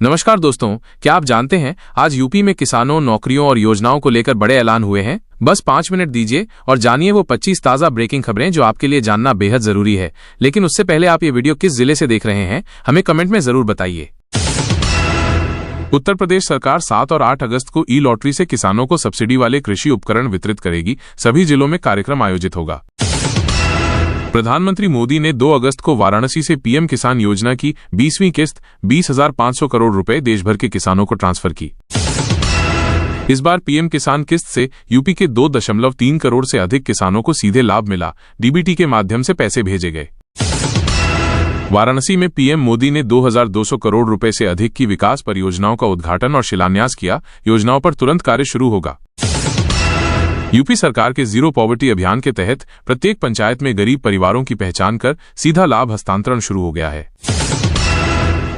नमस्कार दोस्तों, क्या आप जानते हैं आज यूपी में किसानों, नौकरियों और योजनाओं को लेकर बड़े ऐलान हुए हैं। बस 5 मिनट दीजिए और जानिए वो 25 ताज़ा ब्रेकिंग खबरें जो आपके लिए जानना बेहद जरूरी है। लेकिन उससे पहले आप ये वीडियो किस जिले से देख रहे हैं, हमें कमेंट में जरूर बताइए। उत्तर प्रदेश सरकार 7 और 8 अगस्त को ई लॉटरी से किसानों को सब्सिडी वाले कृषि उपकरण वितरित करेगी। सभी जिलों में कार्यक्रम आयोजित होगा। प्रधानमंत्री मोदी ने 2 अगस्त को वाराणसी से पीएम किसान योजना की 20वीं किस्त 20,500 करोड़ रुपए देशभर के किसानों को ट्रांसफर की। इस बार पीएम किसान किस्त से यूपी के 2.3 करोड़ से अधिक किसानों को सीधे लाभ मिला। डीबीटी के माध्यम से पैसे भेजे गए। वाराणसी में पीएम मोदी ने 2,200 करोड़ रुपए से अधिक की विकास परियोजनाओं का उद्घाटन और शिलान्यास किया। योजनाओं पर तुरंत कार्य शुरू होगा। यूपी सरकार के जीरो पॉवर्टी अभियान के तहत प्रत्येक पंचायत में गरीब परिवारों की पहचान कर सीधा लाभ हस्तांतरण शुरू हो गया है।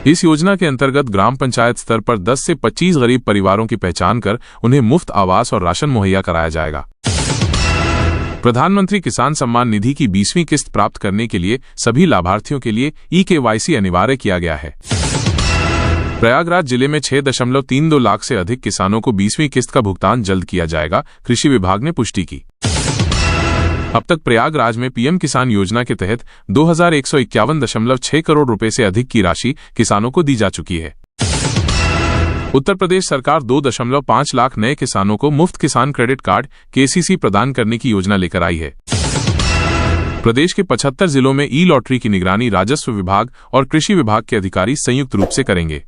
इस योजना के अंतर्गत ग्राम पंचायत स्तर पर 10 से 25 गरीब परिवारों की पहचान कर उन्हें मुफ्त आवास और राशन मुहैया कराया जाएगा। प्रधानमंत्री किसान सम्मान निधि की 20वीं किस्त प्राप्त करने के लिए सभी लाभार्थियों के लिए eKYC अनिवार्य किया गया है। प्रयागराज जिले में 6.32 लाख से अधिक किसानों को 20वीं किस्त का भुगतान जल्द किया जाएगा, कृषि विभाग ने पुष्टि की। अब तक प्रयागराज में पीएम किसान योजना के तहत 2,151.6 करोड़ रुपए से अधिक की राशि किसानों को दी जा चुकी है। उत्तर प्रदेश सरकार 2.5 लाख नए किसानों को मुफ्त किसान क्रेडिट कार्ड KCC प्रदान करने की योजना लेकर आई है। प्रदेश के 75 जिलों में ई लॉटरी की निगरानी राजस्व विभाग और कृषि विभाग के अधिकारी संयुक्त रूप से करेंगे।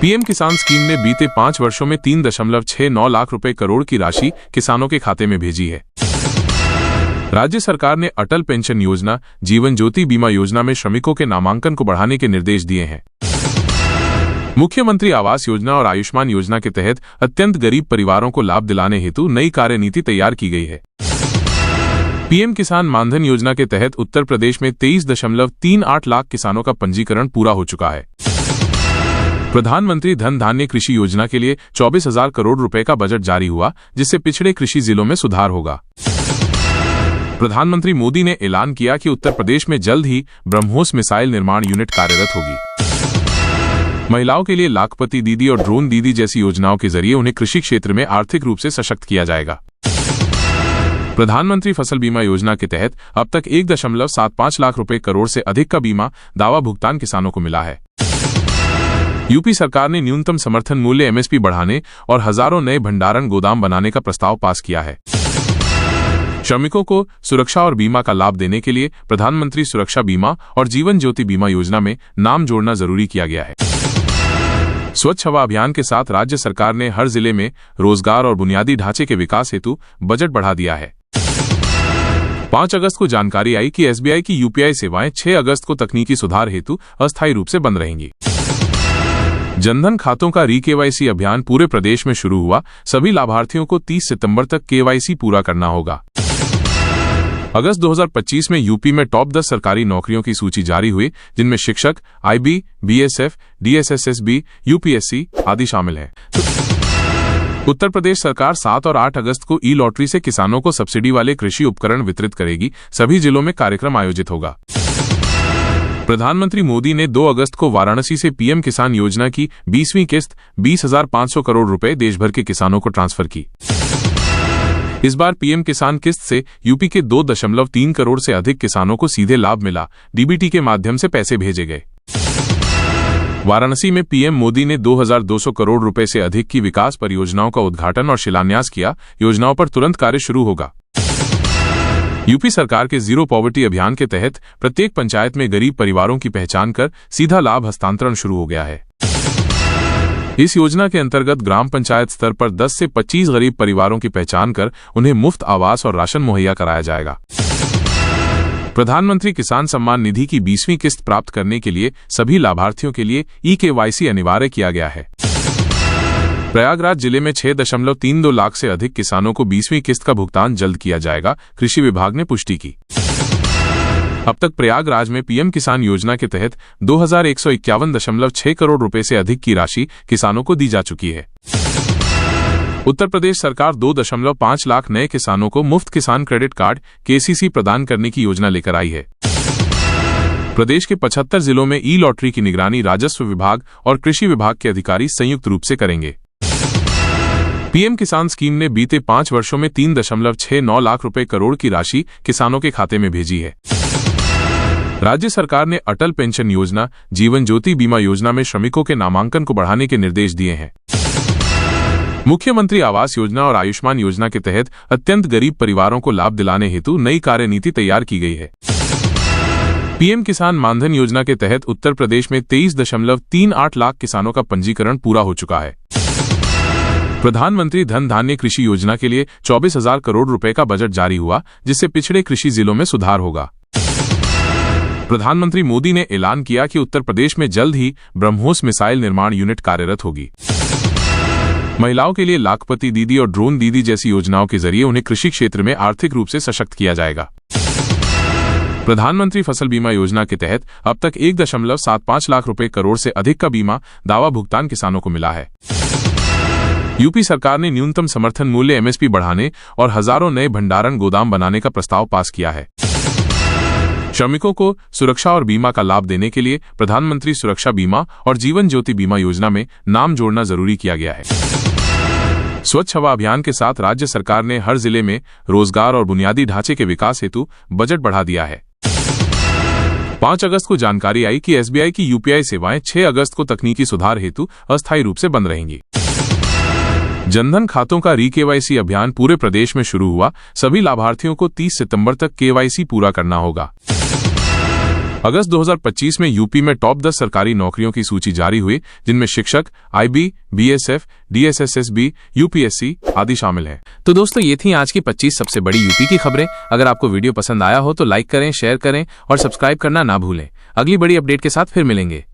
पीएम किसान स्कीम ने बीते 5 वर्षों में 3.69 लाख रुपए करोड़ की राशि किसानों के खाते में भेजी है। राज्य सरकार ने अटल पेंशन योजना, जीवन ज्योति बीमा योजना में श्रमिकों के नामांकन को बढ़ाने के निर्देश दिए हैं। मुख्यमंत्री आवास योजना और आयुष्मान योजना के तहत अत्यंत गरीब परिवारों को लाभ दिलाने हेतु नई कार्यनीति तैयार की गई है। पीएम किसान मानधन योजना के तहत उत्तर प्रदेश में 23.38 लाख किसानों का पंजीकरण पूरा हो चुका है। प्रधानमंत्री धन धान्य कृषि योजना के लिए 24,000 करोड़ रुपए का बजट जारी हुआ, जिससे पिछड़े कृषि जिलों में सुधार होगा। प्रधानमंत्री मोदी ने ऐलान किया कि उत्तर प्रदेश में जल्द ही ब्रह्मोस मिसाइल निर्माण यूनिट कार्यरत होगी। महिलाओं के लिए लाखपति दीदी और ड्रोन दीदी जैसी योजनाओं के जरिए उन्हें कृषि क्षेत्र में आर्थिक रूप से सशक्त किया जाएगा। प्रधानमंत्री फसल बीमा योजना के तहत अब तक 1.75 लाख रुपए करोड़ से अधिक का बीमा दावा भुगतान किसानों को मिला है। यूपी सरकार ने न्यूनतम समर्थन मूल्य MSP बढ़ाने और हजारों नए भंडारण गोदाम बनाने का प्रस्ताव पास किया है। श्रमिकों को सुरक्षा और बीमा का लाभ देने के लिए प्रधानमंत्री सुरक्षा बीमा और जीवन ज्योति बीमा योजना में नाम जोड़ना जरूरी किया गया है। स्वच्छ हवा अभियान के साथ राज्य सरकार ने हर जिले में रोजगार और बुनियादी ढांचे के विकास हेतु बजट बढ़ा दिया है। 5 अगस्त को जानकारी आई कि SBI की UPI सेवाएं 6 अगस्त को तकनीकी सुधार हेतु अस्थायी रूप से बंद रहेंगी। जनधन खातों का eKYC अभियान पूरे प्रदेश में शुरू हुआ। सभी लाभार्थियों को 30 सितंबर तक KYC पूरा करना होगा। अगस्त 2025 में यूपी में टॉप 10 सरकारी नौकरियों की सूची जारी हुई, जिनमें शिक्षक, IB, BSF, DSSSB, UPSC आदि शामिल हैं। उत्तर प्रदेश सरकार 7 और 8 अगस्त को ई लॉटरी से किसानों को सब्सिडी वाले कृषि उपकरण वितरित करेगी। सभी जिलों में कार्यक्रम आयोजित होगा। प्रधानमंत्री मोदी ने 2 अगस्त को वाराणसी से पीएम किसान योजना की 20वीं किस्त 20,500 करोड़ रुपए देशभर के किसानों को ट्रांसफर की। इस बार पीएम किसान किस्त से यूपी के 2.3 करोड़ से अधिक किसानों को सीधे लाभ मिला। डीबीटी के माध्यम से पैसे भेजे गए। वाराणसी में पीएम मोदी ने 2,200 करोड़ रुपए से अधिक की विकास परियोजनाओं का उद्घाटन और शिलान्यास किया। योजनाओं पर तुरंत कार्य शुरू होगा। यूपी सरकार के जीरो पॉवर्टी अभियान के तहत प्रत्येक पंचायत में गरीब परिवारों की पहचान कर सीधा लाभ हस्तांतरण शुरू हो गया है। इस योजना के अंतर्गत ग्राम पंचायत स्तर पर 10 से 25 गरीब परिवारों की पहचान कर उन्हें मुफ्त आवास और राशन मुहैया कराया जाएगा। प्रधानमंत्री किसान सम्मान निधि की 20वीं किस्त प्राप्त करने के लिए सभी लाभार्थियों के लिए eKYC अनिवार्य किया गया है। प्रयागराज जिले में 6.32 लाख से अधिक किसानों को 20वीं किस्त का भुगतान जल्द किया जाएगा, कृषि विभाग ने पुष्टि की। अब तक प्रयागराज में पीएम किसान योजना के तहत 2,151.6 करोड़ रुपए से अधिक की राशि किसानों को दी जा चुकी है। उत्तर प्रदेश सरकार 2.5 लाख नए किसानों को मुफ्त किसान क्रेडिट कार्ड KCC प्रदान करने की योजना लेकर आई है। प्रदेश के 75 जिलों में ई लॉटरी की निगरानी राजस्व विभाग और कृषि विभाग के अधिकारी संयुक्त रूप से करेंगे। पीएम किसान स्कीम ने बीते 5 वर्षों में 3.69 लाख रुपए करोड़ की राशि किसानों के खाते में भेजी है। राज्य सरकार ने अटल पेंशन योजना, जीवन ज्योति बीमा योजना में श्रमिकों के नामांकन को बढ़ाने के निर्देश दिए हैं। मुख्यमंत्री आवास योजना और आयुष्मान योजना के तहत अत्यंत गरीब परिवारों को लाभ दिलाने हेतु नई कार्यनीति तैयार की गई है। पीएम किसान मानधन योजना के तहत उत्तर प्रदेश में 23.38 लाख किसानों का पंजीकरण पूरा हो चुका है। प्रधानमंत्री धन धान्य कृषि योजना के लिए 24,000 करोड़ रुपए का बजट जारी हुआ, जिससे पिछड़े कृषि जिलों में सुधार होगा। प्रधानमंत्री मोदी ने ऐलान किया कि उत्तर प्रदेश में जल्द ही ब्रह्मोस मिसाइल निर्माण यूनिट कार्यरत होगी। महिलाओं के लिए लाखपति दीदी और ड्रोन दीदी जैसी योजनाओं के जरिए उन्हें कृषि क्षेत्र में आर्थिक रूप से सशक्त किया जाएगा। प्रधानमंत्री फसल बीमा योजना के तहत अब तक 1.75 लाख रुपए करोड़ से अधिक का बीमा दावा भुगतान किसानों को मिला है। यूपी सरकार ने न्यूनतम समर्थन मूल्य एमएसपी बढ़ाने और हजारों नए भंडारण गोदाम बनाने का प्रस्ताव पास किया है। श्रमिकों को सुरक्षा और बीमा का लाभ देने के लिए प्रधानमंत्री सुरक्षा बीमा और जीवन ज्योति बीमा योजना में नाम जोड़ना जरूरी किया गया है। स्वच्छ हवा अभियान के साथ राज्य सरकार ने हर जिले में रोजगार और बुनियादी ढांचे के विकास हेतु बजट बढ़ा दिया है। 5 अगस्त को जानकारी आई कि एसबीआई की यूपीआई सेवाएं 6 अगस्त को तकनीकी सुधार हेतु अस्थायी रूप से बंद रहेंगी। जनधन खातों का री-केवाईसी अभियान पूरे प्रदेश में शुरू हुआ। सभी लाभार्थियों को 30 सितंबर तक केवाईसी पूरा करना होगा। अगस्त 2025 में यूपी में टॉप 10 सरकारी नौकरियों की सूची जारी हुई, जिनमें शिक्षक, आईबी, बीएसएफ, डीएसएसएसबी, यूपीएससी आदि शामिल हैं। तो दोस्तों, ये थी आज की 25 सबसे बड़ी यूपी की खबरें। अगर आपको वीडियो पसंद आया हो तो लाइक करें, शेयर करें और सब्सक्राइब करना ना भूलें। अगली बड़ी अपडेट के साथ फिर मिलेंगे।